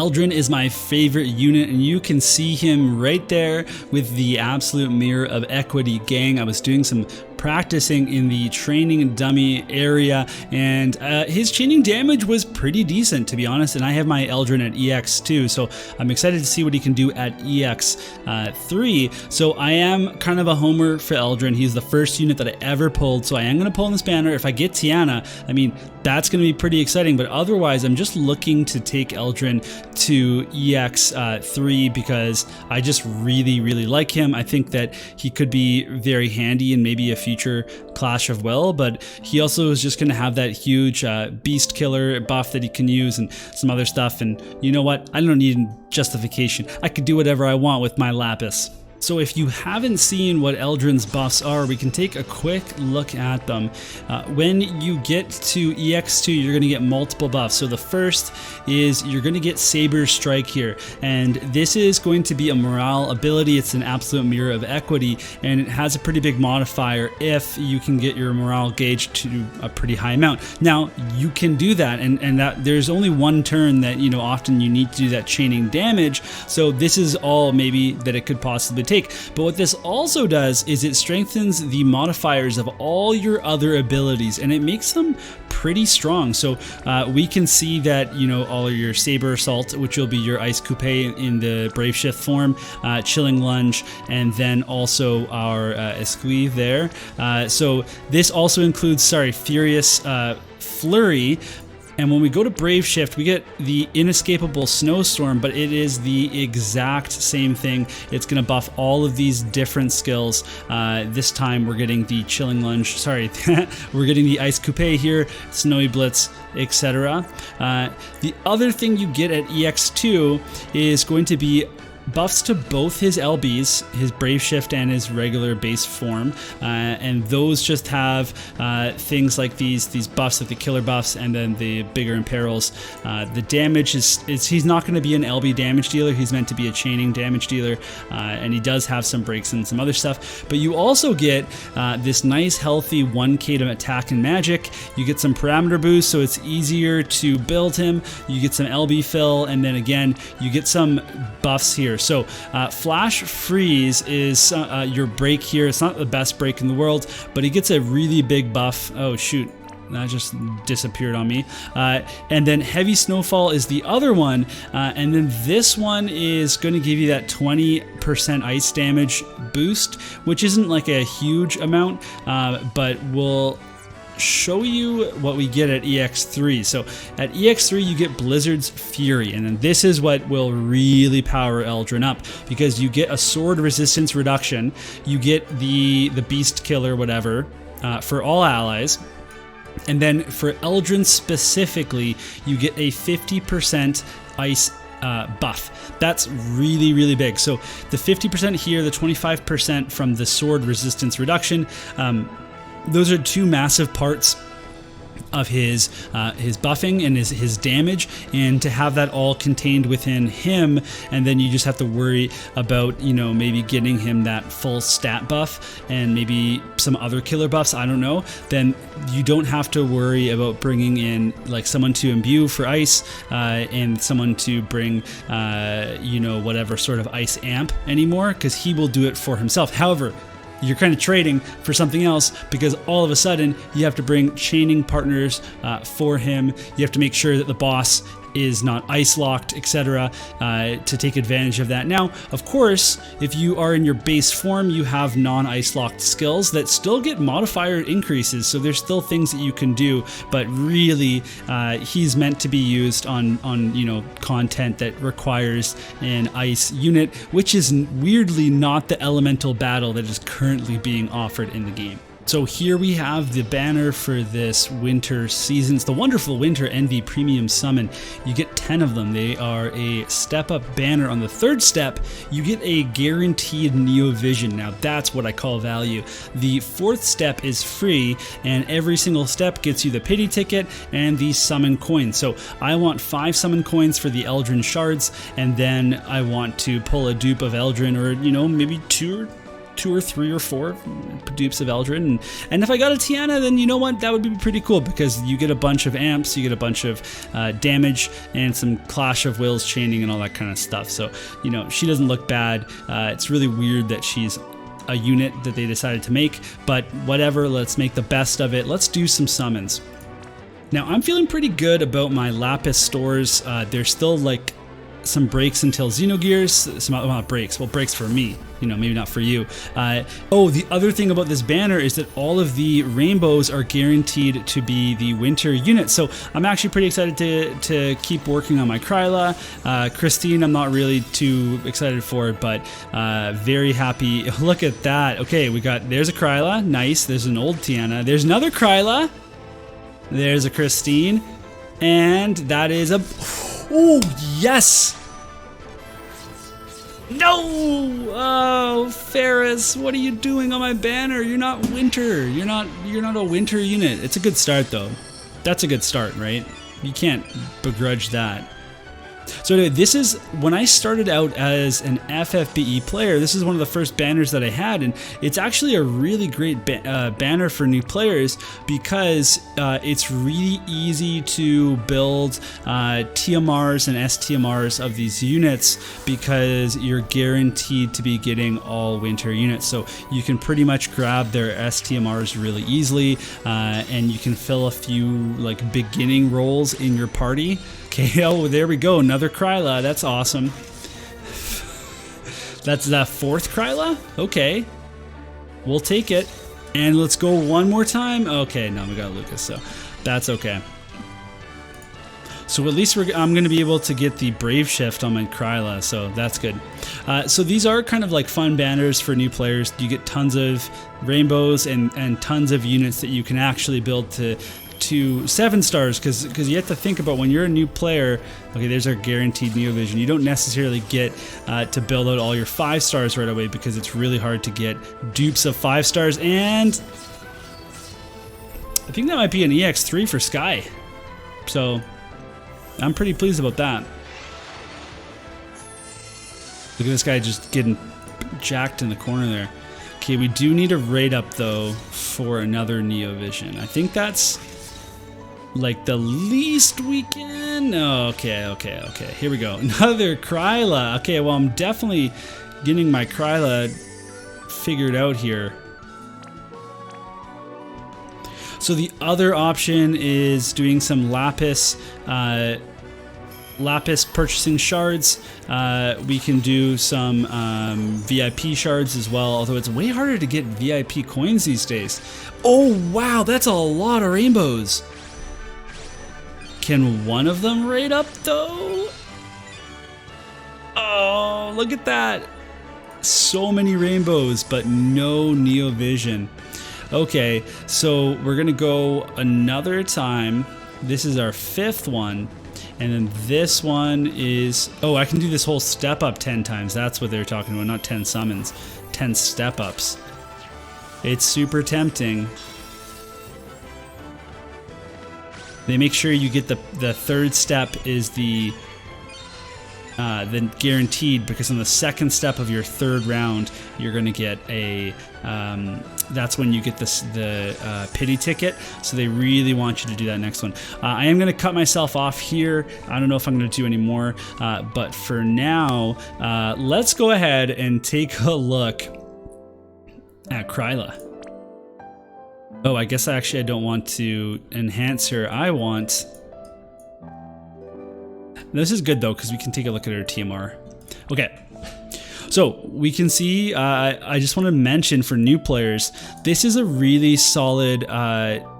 Eldryn is my favorite unit, and you can see him right there with the absolute mirror of equity. Gang, I was doing some practicing in the training dummy area, and his chaining damage was pretty decent, to be honest, and I have my Eldryn at EX2, so I'm excited to see what he can do at EX3. So I am kind of a homer for Eldryn. He's the first unit that I ever pulled, so I am going to pull in this banner. If I get Tiana, I mean, that's going to be pretty exciting, but otherwise I'm just looking to take Eldryn to EX3 because I just really like him. I think that he could be very handy in maybe a future Clash of Will, but he also is just going to have that huge beast killer buff that he can use and some other stuff, and you know what, I don't need justification. I could do whatever I want with my Lapis. So if you haven't seen what Eldryn's buffs are, we can take a quick look at them. When you get to EX2, you're going to get multiple buffs. So the first is you're going to get Saber Strike here, and this is going to be a morale ability. It's an absolute mirror of equity, and it has a pretty big modifier if you can get your morale gauge to a pretty high amount. Now, you can do that, and that there's only one turn that, you know, often you need to do that chaining damage, so this is all maybe that it could possibly take. But what this also does is it strengthens the modifiers of all your other abilities, and it makes them pretty strong. So we can see that, you know, all of your Saber Assault, which will be your Ice Coupe in the Brave Shift form, Chilling Lunge, and then also our Exvius there. So this also includes, Furious Flurry. And when we go to Brave Shift, we get the Inescapable Snowstorm, but it is the exact same thing. It's going to buff all of these different skills. This time we're getting the Chilling Lunge, we're getting the Ice Coupe here, Snowy Blitz, etc. The other thing you get at EX2 is going to be buffs to both his LBs, his Brave Shift and his regular base form, and those just have things like these buffs, like the killer buffs, and then the bigger imperils. The damage is he's not going to be an LB damage dealer. He's meant to be a chaining damage dealer, and he does have some breaks and some other stuff. But you also get this nice healthy 1k to attack and magic. You get some parameter boost, so it's easier to build him. You get some LB fill, and then again you get some buffs here. So Flash Freeze is your break here. It's not the best break in the world, but he gets a really big buff. Oh shoot, that just disappeared on me. And then Heavy Snowfall is the other one, and then this one is going to give you that 20% ice damage boost, which isn't like a huge amount, but will show you what we get at EX3. So at EX3 you get Blizzard's Fury, and then this is what will really power Eldryn up, because you get a sword resistance reduction, you get the beast killer whatever for all allies, and then for Eldryn specifically you get a 50% ice buff. That's really big. So the 50% here, the 25% from the sword resistance reduction, those are two massive parts of his buffing and his damage, and to have that all contained within him, and then you just have to worry about, you know, maybe getting him that full stat buff and maybe some other killer buffs, I don't know, then you don't have to worry about bringing in like someone to imbue for ice and someone to bring you know, whatever sort of ice amp anymore, because he will do it for himself. However, you're kind of trading for something else, because all of a sudden you have to bring chaining partners for him. You have to make sure that the boss is not ice locked, etc., to take advantage of that. Now, of course, if you are in your base form, you have non-ice locked skills that still get modifier increases, so there's still things that you can do, but really he's meant to be used on you know, content that requires an ice unit, which is weirdly not the elemental battle that is currently being offered in the game. So here we have the banner for this winter season. It's the wonderful Winter Envy Premium Summon. You get 10 of them. They are a step-up banner. On the third step, you get a guaranteed Neo Vision. Now that's what I call value. The fourth step is free, and every single step gets you the pity ticket and the summon coin. So I want 5 summon coins for the Eldryn shards, and then I want to pull a dupe of Eldryn, or, you know, maybe 2 or 2 or 3 or 4 dupes of Eldryn, and if I got a Tiana, then you know what, that would be pretty cool, because you get a bunch of amps, you get a bunch of damage, and some Clash of Wills chaining and all that kind of stuff. So, you know, she doesn't look bad. It's really weird that she's a unit that they decided to make, but whatever, let's make the best of it. Let's do some summons. Now, I'm feeling pretty good about my Lapis stores. There's still like some breaks until Xenogears, some breaks, well, breaks for me, you know, maybe not for you. Oh, the other thing about this banner is that all of the rainbows are guaranteed to be the winter unit, so I'm actually pretty excited to keep working on my Kryla. Christine, I'm not really too excited for, but very happy. Look at that. Okay, there's a Kryla, nice. There's an old Tiana. There's another Kryla. There's a Christine, and that is a... Oh, yes! No! Oh, Ferris, what are you doing on my banner? You're not winter. You're not a winter unit. It's a good start, though. That's a good start, right? You can't begrudge that. So anyway, this is, when I started out as an FFBE player, this is one of the first banners that I had, and it's actually a really great banner for new players, because it's really easy to build TMRs and STMRs of these units, because you're guaranteed to be getting all winter units. So you can pretty much grab their STMRs really easily, and you can fill a few like beginning roles in your party. Okay, oh, there we go, another Kryla, that's awesome. That's the 4th Kryla? Okay, we'll take it. And let's go one more time. Okay, no, we got Lucas, so that's okay. So at least I'm going to be able to get the Brave Shift on my Kryla, so that's good. So these are kind of like fun banners for new players. You get tons of rainbows and tons of units that you can actually build to 7 stars, because you have to think about when you're a new player. Okay, there's our guaranteed Neovision. You don't necessarily get to build out all your 5 stars right away, because it's really hard to get dupes of 5 stars, and I think that might be an EX3 for Sky. So I'm pretty pleased about that. Look at this guy just getting jacked in the corner there. Okay, we do need a raid up though for another Neovision. I think that's like the least we can. Okay. Here we go. Another Kryla. Okay, well, I'm definitely getting my Kryla figured out here. So the other option is doing some Lapis purchasing shards. We can do some VIP shards as well, although it's way harder to get VIP coins these days. Oh wow, that's a lot of rainbows. Can one of them raid up though? Oh, look at that. So many rainbows, but no Neovision. Okay, so we're gonna go another time. This is our 5th one. And then this one is, oh, I can do this whole step up 10 times. That's what they're talking about, not 10 summons, 10 step ups. It's super tempting. They make sure you get the 3rd step is the guaranteed, because on the 2nd step of your 3rd round, you're going to get a, that's when you get the pity ticket. So they really want you to do that next one. I am going to cut myself off here. I don't know if I'm going to do any more, but for now, let's go ahead and take a look at Kryla. Oh, I guess I don't want to enhance her. I want... This is good though, because we can take a look at her TMR. Okay. So we can see, I just want to mention for new players, this is a really solid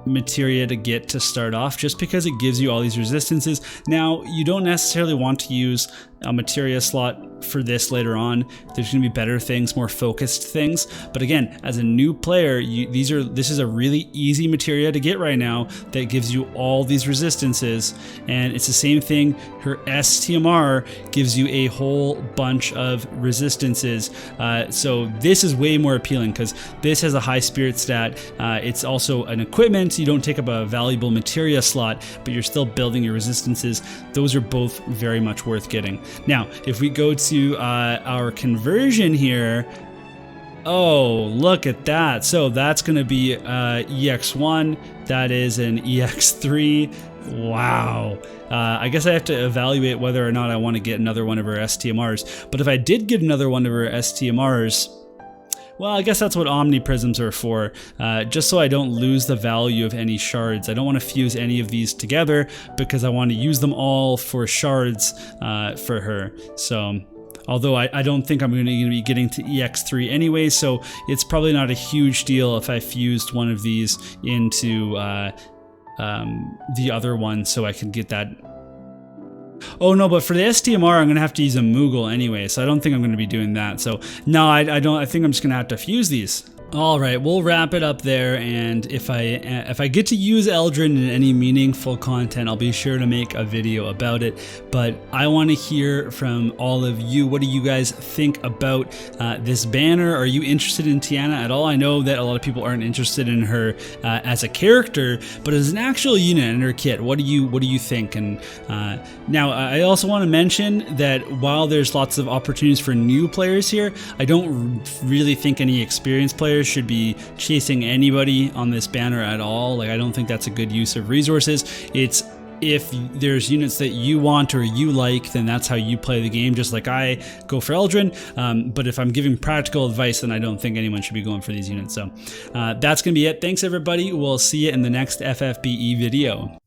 materia to get to start off, just because it gives you all these resistances. Now, you don't necessarily want to use a materia slot for this later on. There's going to be better things, more focused things. But again, as a new player, this is a really easy materia to get right now that gives you all these resistances. And it's the same thing. Her STMR gives you a whole bunch of resistances. So this is way more appealing because this has a high spirit stat. It's also an equipment. You don't take up a valuable materia slot, but you're still building your resistances. Those are both very much worth getting. Now, if we go to our conversion here, Oh, look at that. So that's going to be EX1. That is an EX3. Wow. I guess I have to evaluate whether or not I want to get another one of her STMRs. But if I did get another one of her STMRs, well, I guess that's what Omni Prisms are for, just so I don't lose the value of any shards. I don't want to fuse any of these together because I want to use them all for shards for her. So, although I don't think I'm going to be getting to EX3 anyway, so it's probably not a huge deal if I fused one of these into the other one so I can get that. Oh no, but for the STMR, I'm going to have to use a Moogle anyway, so I don't think I'm going to be doing that. So no, I don't. I think I'm just going to have to fuse these. All right, we'll wrap it up there, and if I get to use Eldryn in any meaningful content, I'll be sure to make a video about it. But I want to hear from all of you. What do you guys think about this banner? Are you interested in Tiana at all? I know that a lot of people aren't interested in her as a character, but as an actual unit in her kit, what do you think? And now I also want to mention that while there's lots of opportunities for new players here, I don't really think any experienced players should be chasing anybody on this banner at all. Like, I don't think that's a good use of resources. It's if there's units that you want or you like, then that's how you play the game, just like I go for Eldryn. But if I'm giving practical advice, then I don't think anyone should be going for these units. So that's gonna be it. Thanks everybody. We'll see you in the next FFBE video.